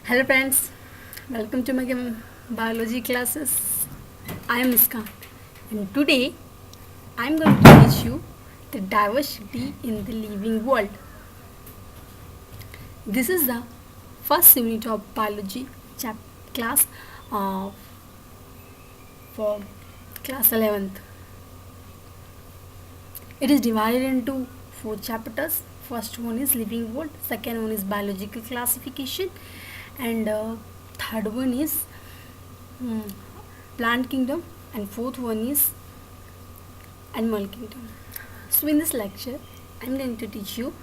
Hello friends, welcome to my biology classes. I am Iska and today I am going to teach you the diversity in the living world. This is the first unit of biology class uh, for class 11th. It is divided into four chapters. First one is living world, second one is biological classification, and third one is mm, plant kingdom, and fourth one is animal kingdom. So in this lecture I am going to teach you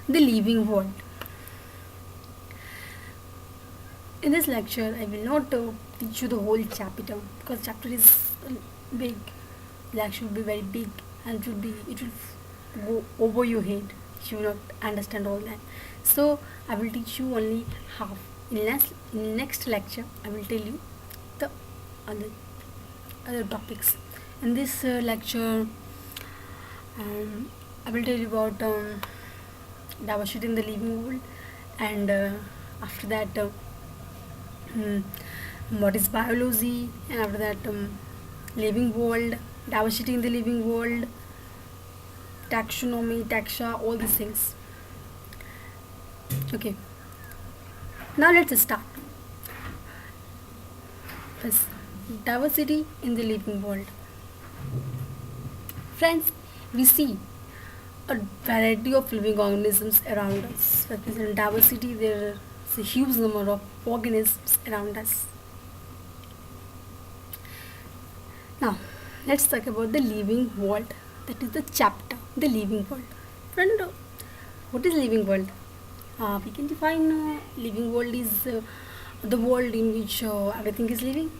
the living world. In this lecture I will not teach you the whole chapter because chapter is big. Lecture will be very big and it will go over your head. You will not understand all that. So I will teach you only half. In next lecture I will tell you the other topics. In this lecture I will tell you about diversity in the living world, and after that what is biology, and after that living world, diversity in the living world, taxonomy, taxa, all these things. Okay, now let's start. First, diversity in the living world. Friends, we see a variety of living organisms around us. Represent diversity, there is a huge number of organisms around us. Now, let's talk about the living world. That is the chapter, the living world. Friend, what is living world? We can define living world is the world in which everything is living.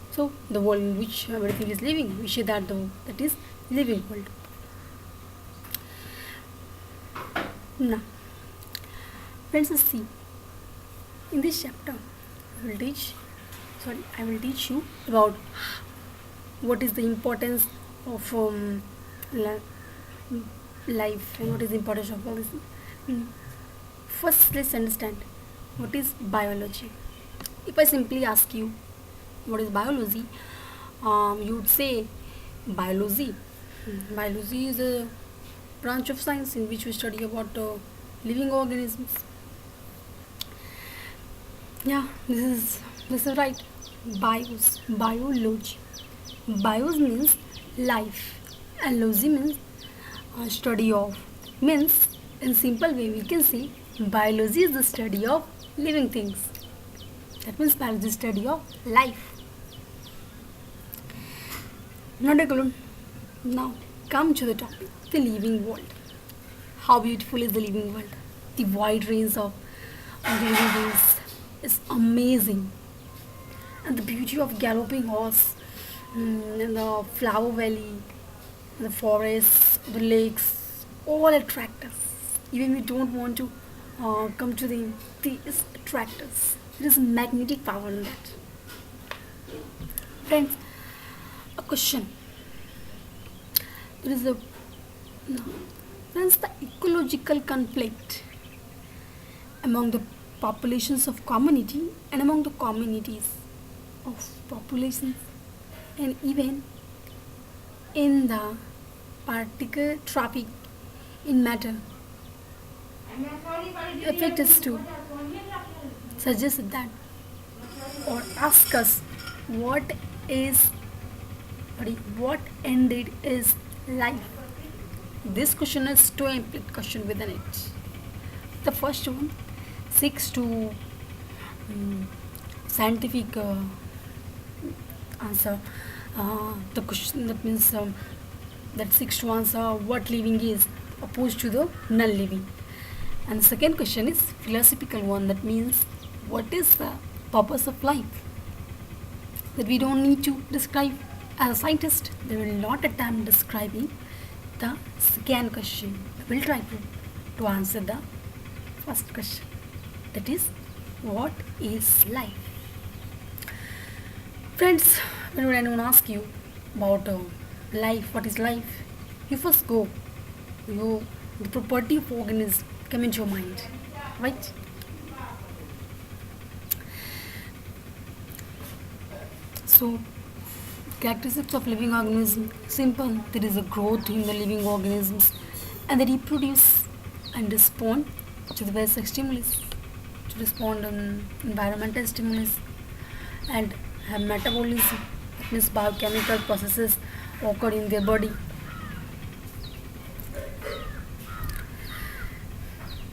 So, the world in which everything is living, we say that that is living world. Now, friends, see, in this chapter, I will teach you about what is the importance of life and what is the importance of all this. First, let's understand what is biology. If I simply ask you what is biology, you would say biology. Biology is a branch of science in which we study about living organisms. Yeah, this is right. Biology. Bios means life, and logy means study of. Means in simple way we can say biology is the study of living things. That means biology is the study of life. Not a clue. Now come to the topic, the living world. How beautiful is the living world? The wide range of living beings is amazing, and the beauty of galloping horse, and the flower valley, the forests, the lakes, all attract us. Even we don't want to come to them, they just attract us. There is a magnetic power in that. Friends, a question. There is a no. Friends, the ecological conflict among the populations of community and among the communities of populations, and even in the particle traffic in matter affect us to suggest that or ask us what is what ended is life. This question has two implicit question within it. The first one seeks to scientific answer the question, that means that seeks to answer what living is opposed to the non-living. And the second question is philosophical one, that means what is the purpose of life, that we don't need to describe. As a scientist, they will not attempt describing the second question. We will try to answer the first question, that is what is life. Friends, when anyone asks you about life, what is life, you first go the property of organism come into your mind, right? So, characteristics of living organism simple. There is a growth in the living organisms, and they reproduce and respond to the basic stimulus, to respond on environmental stimulus, and have metabolism. That means biochemical processes occur in their body.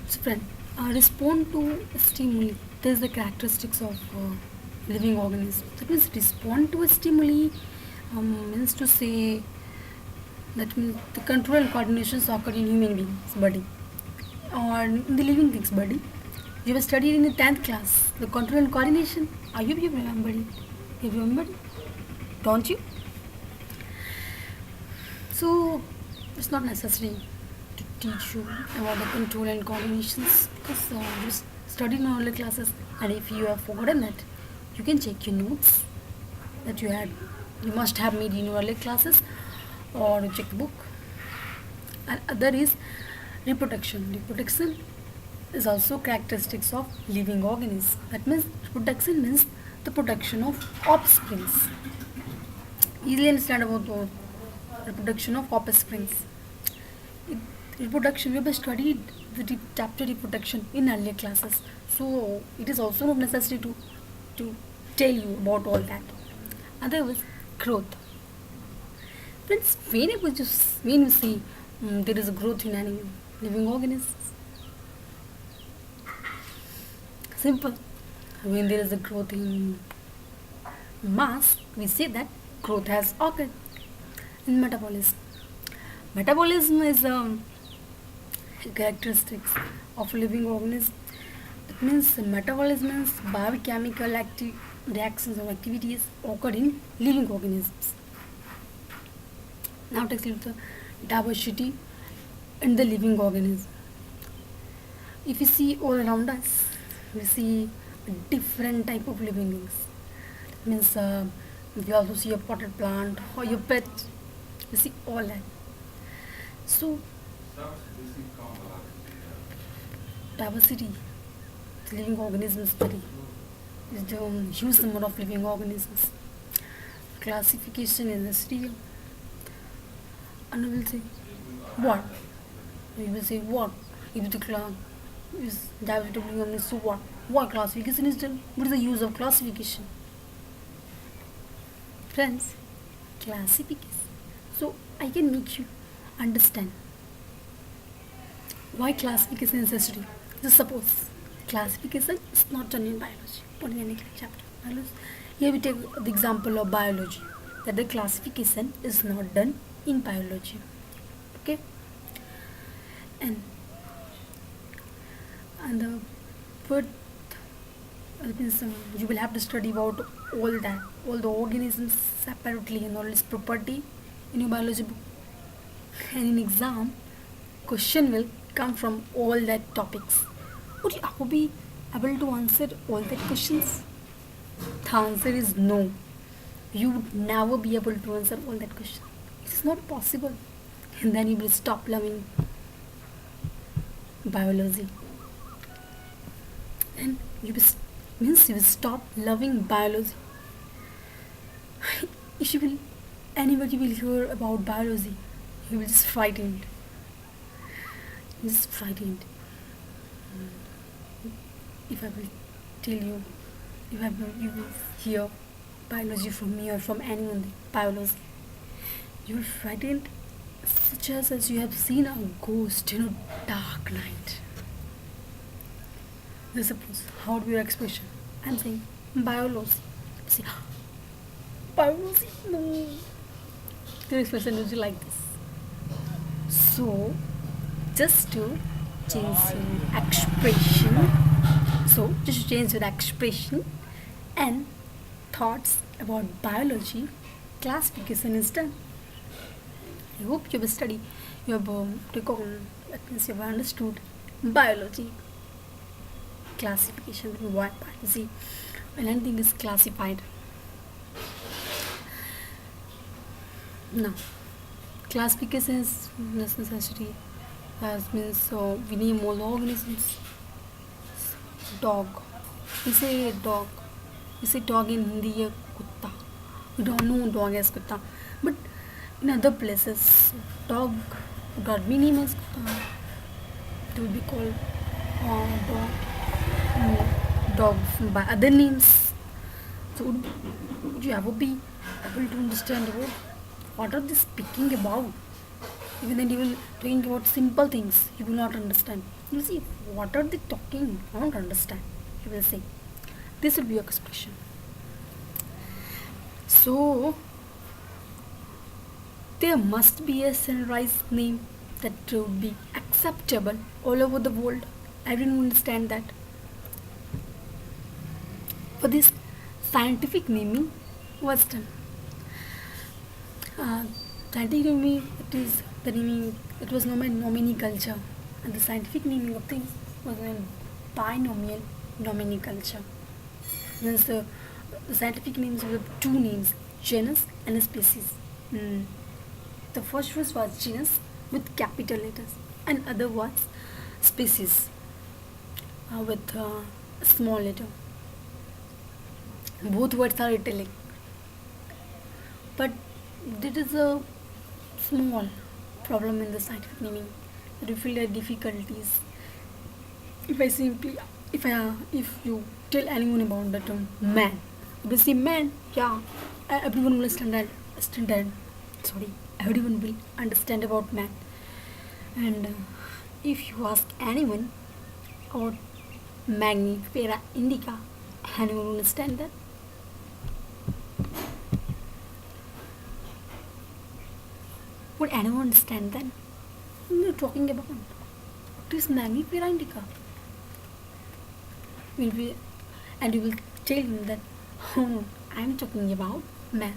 So, friend, respond to stimuli. This is the characteristics of living organism. That means respond to a stimuli means to say that means the control and coordinations occur in human beings body or in the living things body. You have studied in the 10th class the control and coordination. I hope you remember it. You remember it? Don't you? So it's not necessary to teach you about the control and coordinations because you studied in earlier classes, and if you have forgotten that, you can check your notes that you must have made in your earlier classes, or check the book. And other is reproduction. Reproduction is also characteristics of living organisms. That means reproduction means the production of offsprings. Easily understand about the reproduction of offsprings. Reproduction, we have studied the chapter reproduction in earlier classes, so it is also not necessary to tell you about all that. Otherwise, growth. Friends, when you see there is a growth in any living organisms, simple. When there is a growth in mass, we say that growth has occurred. In metabolism, metabolism is characteristics of living organism. It means metabolism means biochemical reactions or activities occur in living organisms. Now let's look at the diversity in the living organism. If you see all around us, we see different type of living beings. It means we also see a potted plant or your pet. We see all that. So diversity, the living organisms study is the huge number of living organisms. Classification is necessary. And we will say what? We will say what? If the class is diversity of living organisms, so what? What classification is done? What is the use of classification? Friends, classification. So I can make you understand why classification is necessary. Just suppose classification is not done in biology or in any chapter. Biology. Here we take the example of biology, that the classification is not done in biology. Okay, and the fourth means you will have to study about all the organisms separately and all its property in your biology book. And in exam, question will come from all that topics. Would you ever be able to answer all that questions? The answer is no. You would never be able to answer all that question. It's not possible. And then you will stop loving biology. And you will stop loving biology. If you will, anybody will hear about biology, he will just frightened. Just frightened. If I will tell you, you will hear biology from me or from anyone, biology, you will frightened, such as you have seen a ghost in a dark night. Just suppose, how would be your expression? I'm saying biology. See, biology? No. Your expression would be like this. So, just to change your expression, and thoughts about biology, classification is done. I hope you have studied, you have taken, that means you have understood biology. Classification, what biology, when anything is classified. Now, classification is necessary As means we name all organisms. Dog. We say dog. We say dog in Hindi है कुत्ता. We don't know dog as कुत्ता. But in other places, dog got be name as कुत्ता. It will be called dog. Dog by other names. So would you ever be able to understand what are they speaking about? Even then you will talking about simple things, you will not understand. You see, what are they talking? I don't understand. You will say. This will be your expression. So there must be a sunrise name that would be acceptable all over the world. Everyone will understand that. For this scientific naming was done. Scientific naming, it was known as nomenclature, and the scientific naming of things was known binomial nomenclature. Means the scientific names were two names, genus and a species. The first was genus with capital letters, and other was species with a small letter. Both words are italic, but there is a small problem in the scientific naming that we feel the difficulties. If you tell anyone about the term man, if you say man, yeah, everyone will everyone will understand about man. And if you ask anyone about Magnifera indica, anyone will understand that. Would anyone understand then? What are you talking about? What is Magnifera indica? And you will tell him that, oh, I am talking about man.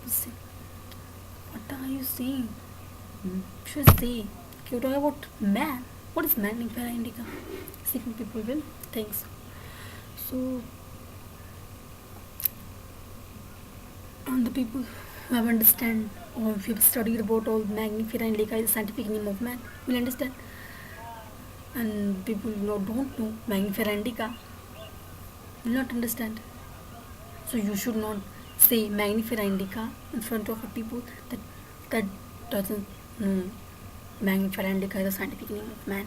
You say, what are you saying? Should say, you're talking about man. What is Magnifera indica? Second people will think so. So, and the people who have understand or if you have studied about all Magnifera indica is the scientific name of man will understand. And people who don't know Magnifera indica will not understand. So you should not say Magnifera indica in front of people that doesn't know Magnifera indica is the scientific name of man.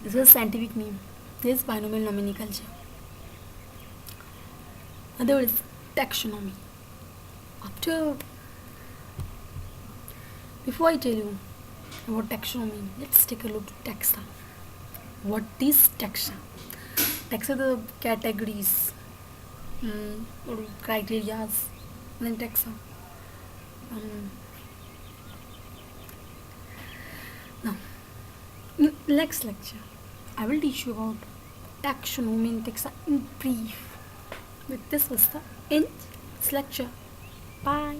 This is a scientific name. This is binomial nomenclature. Other word is taxonomy. Before I tell you about taxonomy, let's take a look at taxa. What is taxa? Taxa are the categories or criteria. Then taxa. Now, in next lecture, I will teach you about taxonomy and taxa in brief. With this was the end of this lecture. Bye.